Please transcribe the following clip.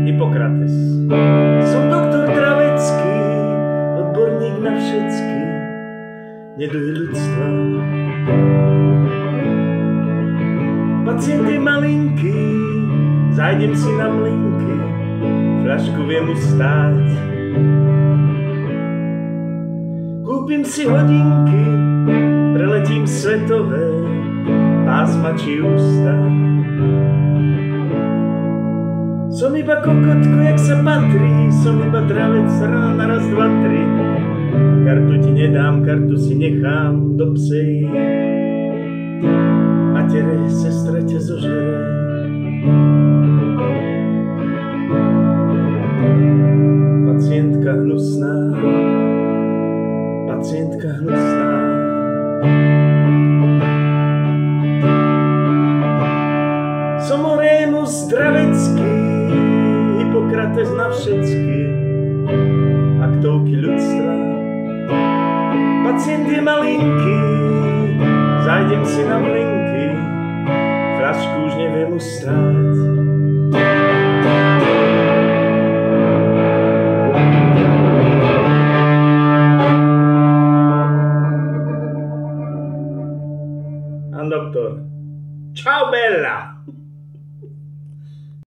Hippokrates. Som doktor Dravecký, odborník na všetky neduhy ľudstva. Pacient je malinký, zájdem si na mlinky, fľašku viem ustáť. Kúpim si hodinky, preletím svetové pásma či ústa. Som iba kokotko, jak sa patrí, som iba dravec, rána raz, dva, tri. Kartu ti nedám, kartu si nechám do psej. Matere, sestra ťa zožere. Pacientka hnusná, pacientka hnusná. Som Orémus Dravecký, Hippokrates na všetky aktovky ľudstva. Pacient je malinký, zájdem si na mlinky, fľašku už neviem ustáť.